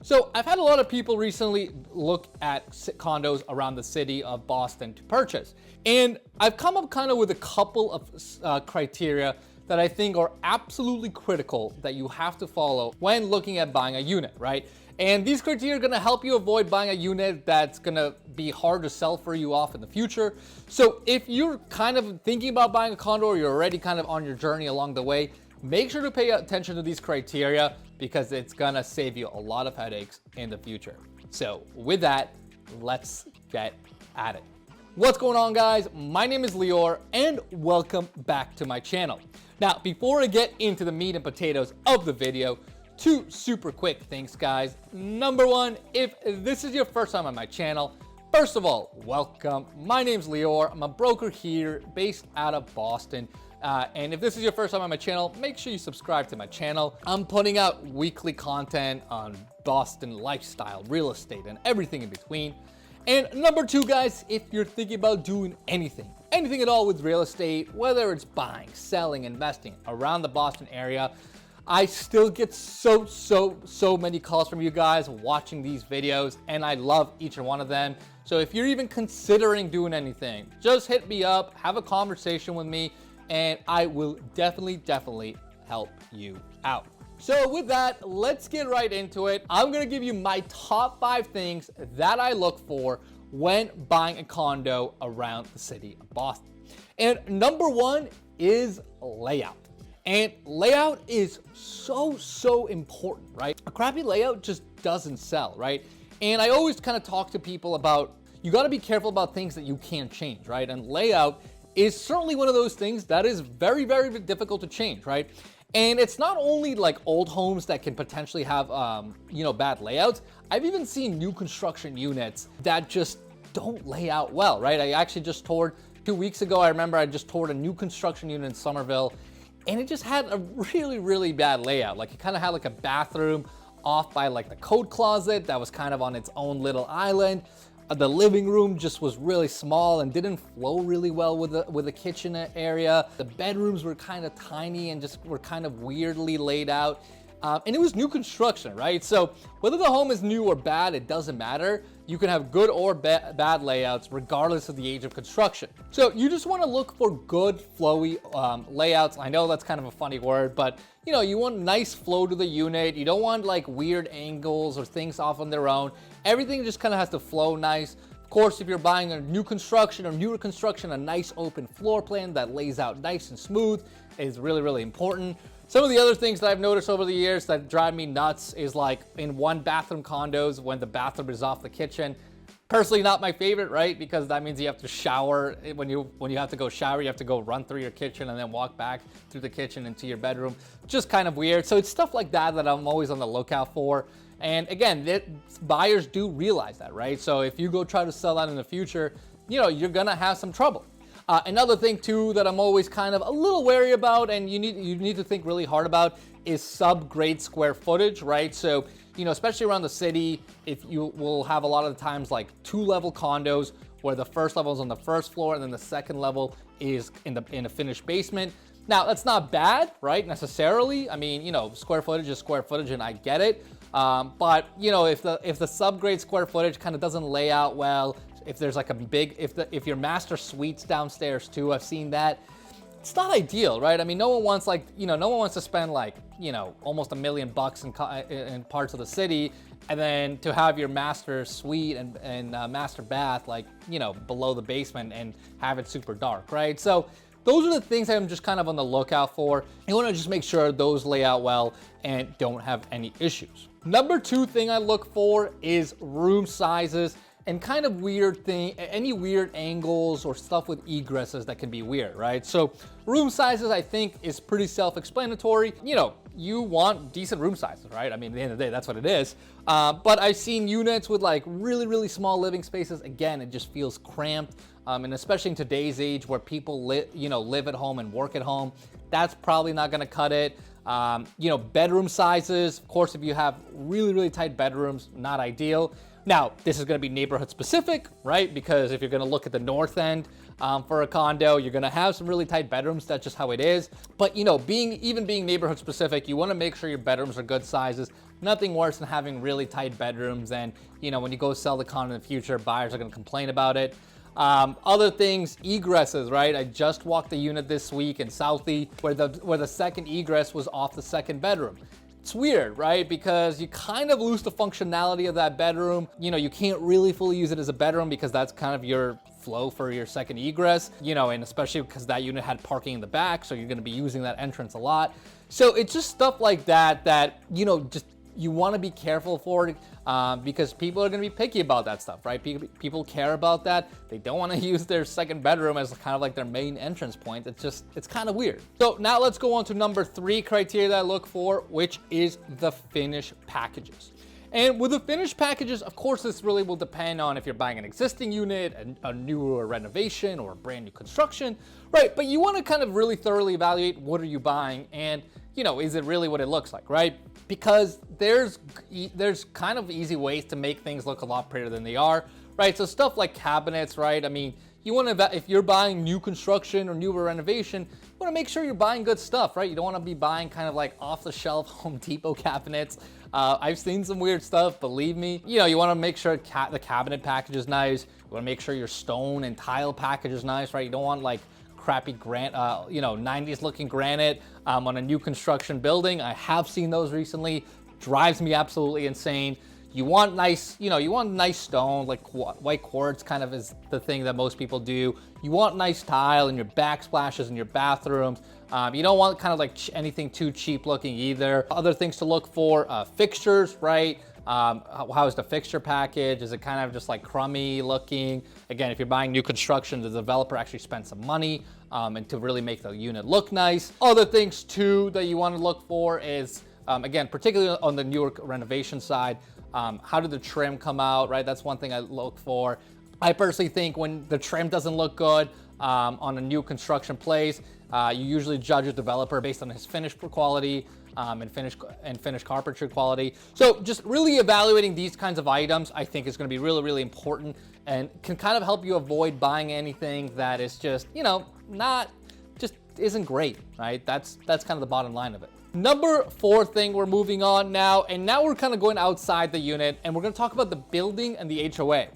So I've had a lot of people recently look at condos around the city of Boston to purchase. And I've come up kind of with a couple of criteria that I think are absolutely critical that you have to follow when looking at buying a unit, right? And these criteria are gonna help you avoid buying a unit that's gonna be hard to sell for you off in the future. So if you're kind of thinking about buying a condo or you're already kind of on your journey along the way, make sure to pay attention to these criteria because it's gonna save you a lot of headaches in the future. So with that, let's get at it. What's going on, guys? My name is Lior and welcome back to my channel. Now, before I get into the meat and potatoes of the video, two super quick things, guys. Number one, if this is your first time on my channel, first of all, welcome. My name's Lior. I'm a broker here based out of Boston. And if this is your first time on my channel, make sure you subscribe to my channel. I'm putting out weekly content on Boston lifestyle, real estate, and everything in between. And number two, guys, if you're thinking about doing anything at all with real estate, whether it's buying, selling, investing around the Boston area, I still get so many calls from you guys watching these videos, and I love each and one of them. So if you're even considering doing anything, just hit me up, have a conversation with me, and I will definitely help you out. So with that, let's get right into it. I'm gonna give you my top 5 things that I look for when buying a condo around the city of Boston. And number one is layout. And layout is so important, right? A crappy layout just doesn't sell, right? And I always kind of talk to people about, you gotta be careful about things that you can't change, right? And layout is certainly one of those things that is very difficult to change, right? And it's not only like old homes that can potentially have, bad layouts. I've even seen new construction units that just don't lay out well, right? I actually just toured 2 weeks ago. I remember I just toured a new construction unit in Somerville, and it just had a really bad layout. Like it kind of had like a bathroom off by like the coat closet that was kind of on its own little island. The living room just was really small and didn't flow really well with the kitchen area. The bedrooms were kind of tiny and just were kind of weirdly laid out. And it was new construction, right? So whether the home is new or bad, it doesn't matter. You can have good or bad layouts regardless of the age of construction. So you just want to look for good flowy layouts. I know that's kind of a funny word, but you want nice flow to the unit. You don't want like weird angles or things off on their own. Everything just kind of has to flow nice. Of course, if you're buying a new construction or newer construction, a nice open floor plan that lays out nice and smooth is really important. Some of the other things that I've noticed over the years that drive me nuts is like in one bathroom condos when the bathroom is off the kitchen. Personally, not my favorite, right? Because that means you have to shower. When you have to go shower, you have to go run through your kitchen and then walk back through the kitchen into your bedroom. Just kind of weird. So it's stuff like that that I'm always on the lookout for. And again, buyers do realize that, right? So if you go try to sell that in the future, you're gonna have some trouble. Another thing too that I'm always kind of a little wary about, and you need to think really hard about, is sub-grade square footage, right? So, especially around the city, if you will have a lot of the times like 2-level condos where the first level is on the first floor and then the second level is in a finished basement. Now, that's not bad, right, necessarily. I mean, square footage is square footage and I get it. But, if the sub-grade square footage kind of doesn't lay out well, if there's like a big, if your master suite's downstairs too, I've seen that. It's not ideal, right? I mean, no one wants to spend like, almost $1 million in parts of the city, and then to have your master suite and master bath like, below the basement and have it super dark, right? So those are the things I'm just kind of on the lookout for. You want to just make sure those lay out well and don't have any issues. Number 2 thing I look for is room sizes and kind of any weird angles or stuff with egresses that can be weird, right? So room sizes, I think, is pretty self-explanatory. You want decent room sizes, right? I mean, at the end of the day, that's what it is. But I've seen units with like really small living spaces. Again, it just feels cramped. And especially in today's age where people live at home and work at home, that's probably not gonna cut it. Bedroom sizes, of course, if you have really tight bedrooms, not ideal. Now, this is going to be neighborhood specific, right? Because if you're going to look at the north end for a condo, you're going to have some really tight bedrooms. That's just how it is. But being neighborhood specific, you want to make sure your bedrooms are good sizes. nothing worse than having really tight bedrooms, and when you go sell the condo in the future, buyers are going to complain about it. Other things, egresses, right? I just walked a unit this week in Southie where the second egress was off the second bedroom. It's weird, right? Because you kind of lose the functionality of that bedroom. You can't really fully use it as a bedroom because that's kind of your flow for your second egress, and especially because that unit had parking in the back, so you're going to be using that entrance a lot. So it's just stuff like that just you want to be careful for it, because people are going to be picky about that stuff, right? People care about that. They don't want to use their second bedroom as kind of like their main entrance point. It's kind of weird. So now let's go on to number 3 criteria that I look for, which is the finish packages. And with the finished packages, of course, this really will depend on if you're buying an existing unit, a newer renovation, or a brand new construction, right? But you want to kind of really thoroughly evaluate what are you buying, and is it really what it looks like, right? Because there's kind of easy ways to make things look a lot prettier than they are, right? So stuff like cabinets, right? I mean, you want to, if you're buying new construction or newer renovation, you want to make sure you're buying good stuff, right? You don't want to be buying kind of like off-the-shelf Home Depot cabinets. I've seen some weird stuff, believe me. You want to make sure the cabinet package is nice. You want to make sure your stone and tile package is nice, right? You don't want like crappy 90s looking granite on a new construction building. I have seen those recently. Drives me absolutely insane. You want nice, you want nice stone, like white quartz kind of is the thing that most people do. You want nice tile in your backsplashes in your bathrooms. You don't want kind of like anything too cheap looking either. Other things to look for, fixtures, right? How is the fixture package? Is it kind of just like crummy looking? Again, if you're buying new construction, the developer actually spent some money and to really make the unit look nice. Other things too that you want to look for is, again, particularly on the newer renovation side, how did the trim come out, right? That's one thing I look for. I personally think when the trim doesn't look good on a new construction place, you usually judge a developer based on his finish quality and finish carpentry quality. So just really evaluating these kinds of items, I think is going to be really, really important and can kind of help you avoid buying anything that is just, isn't great, right? That's kind of the bottom line of it. Number 4 thing, we're moving on now, and now we're kind of going outside the unit, and we're going to talk about the building and the HOA.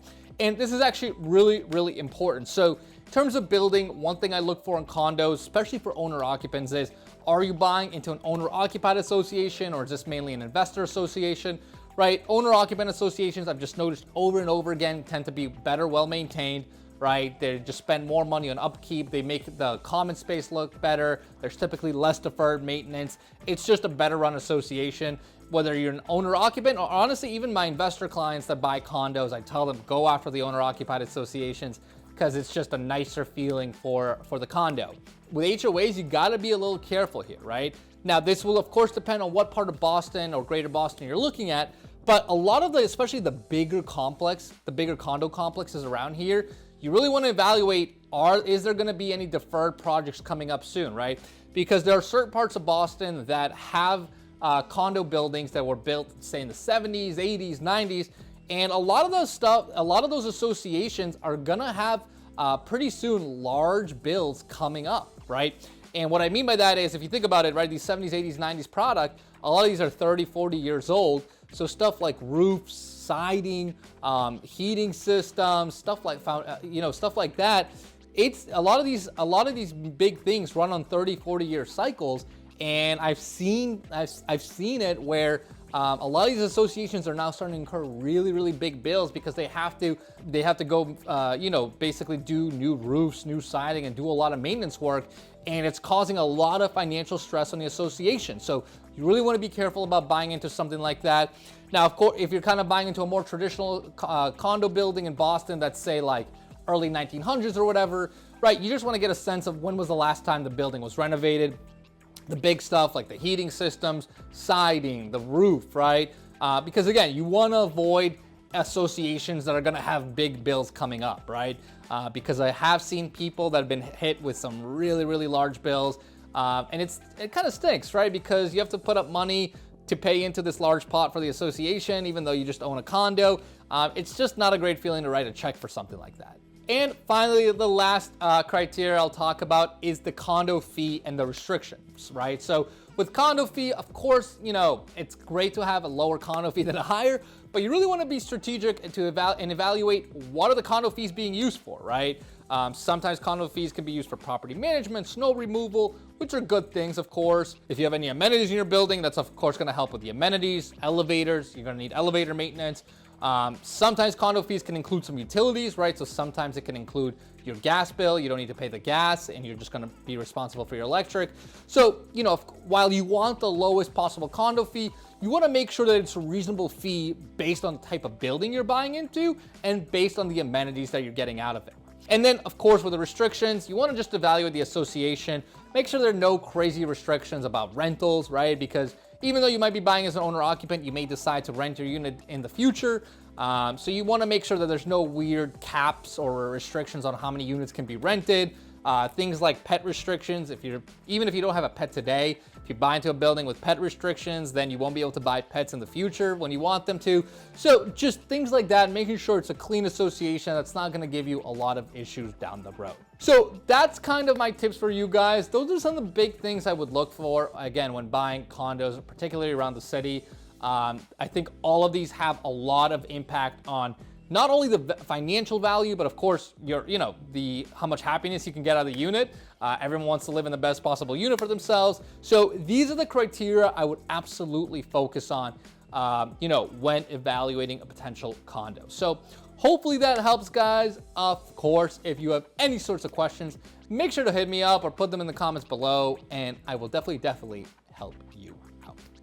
And this is actually really, really important. So in terms of building, one thing I look for in condos, especially for owner occupants, is are you buying into an owner-occupied association, or is this mainly an investor association, right? Owner-occupant associations, I've just noticed over and over again, tend to be better, well-maintained, right? They just spend more money on upkeep. They make the common space look better. There's typically less deferred maintenance. It's just a better run association. Whether you're an owner occupant or honestly, even my investor clients that buy condos, I tell them go after the owner occupied associations because it's just a nicer feeling for the condo. With HOAs, you gotta be a little careful here, right? Now, this will of course depend on what part of Boston or greater Boston you're looking at, but a lot of especially the bigger condo complexes around here, you really want to evaluate, is there going to be any deferred projects coming up soon, right? Because there are certain parts of Boston that have condo buildings that were built, say, in the 70s, 80s, 90s, and a lot of those associations are going to have pretty soon large builds coming up, right? And what I mean by that is, if you think about it, right, these 70s, 80s, 90s product, a lot of these are 30, 40 years old. So stuff like roofs, siding, heating systems, stuff like that. It's a lot of these big things run on 30, 40 year cycles, and I've seen it where a lot of these associations are now starting to incur really, really big bills because they have to go basically do new roofs, new siding, and do a lot of maintenance work, and it's causing a lot of financial stress on the association. So you really want to be careful about buying into something like that. Now, of course, if you're kind of buying into a more traditional condo building in Boston that's, say, like early 1900s or whatever, right, you just want to get a sense of when was the last time the building was renovated. The big stuff like the heating systems, siding, the roof, right? Because again, you want to avoid associations that are going to have big bills coming up, right? Because I have seen people that have been hit with some really, really large bills. And it kind of stinks, right? Because you have to put up money to pay into this large pot for the association, even though you just own a condo. It's just not a great feeling to write a check for something like that. And finally, the last criteria I'll talk about is the condo fee and the restrictions, right? So with condo fee, of course, you know, it's great to have a lower condo fee than a higher, but you really want to be strategic and evaluate what are the condo fees being used for, right? Sometimes condo fees can be used for property management, snow removal, which are good things, of course. If you have any amenities in your building, that's of course going to help with the amenities, elevators, you're going to need elevator maintenance. Sometimes condo fees can include some utilities, right? So sometimes it can include your gas bill. You don't need to pay the gas and you're just going to be responsible for your electric. So, you know, while you want the lowest possible condo fee, you want to make sure that it's a reasonable fee based on the type of building you're buying into and based on the amenities that you're getting out of it. And then, of course, with the restrictions, you want to just evaluate the association. Make sure there are no crazy restrictions about rentals, right? Because even though you might be buying as an owner-occupant, you may decide to rent your unit in the future. So you want to make sure that there's no weird caps or restrictions on how many units can be rented. Things like pet restrictions. Even if you don't have a pet today, if you buy into a building with pet restrictions, then you won't be able to buy pets in the future when you want them to. So just things like that, making sure it's a clean association that's not going to give you a lot of issues down the road. So that's kind of my tips for you guys. Those are some of the big things I would look for, again, when buying condos, particularly around the city. I think all of these have a lot of impact on not only the financial value, but of course, how much happiness you can get out of the unit. Everyone wants to live in the best possible unit for themselves. So these are the criteria I would absolutely focus on, when evaluating a potential condo. So hopefully that helps, guys. Of course, if you have any sorts of questions, make sure to hit me up or put them in the comments below, and I will definitely help you.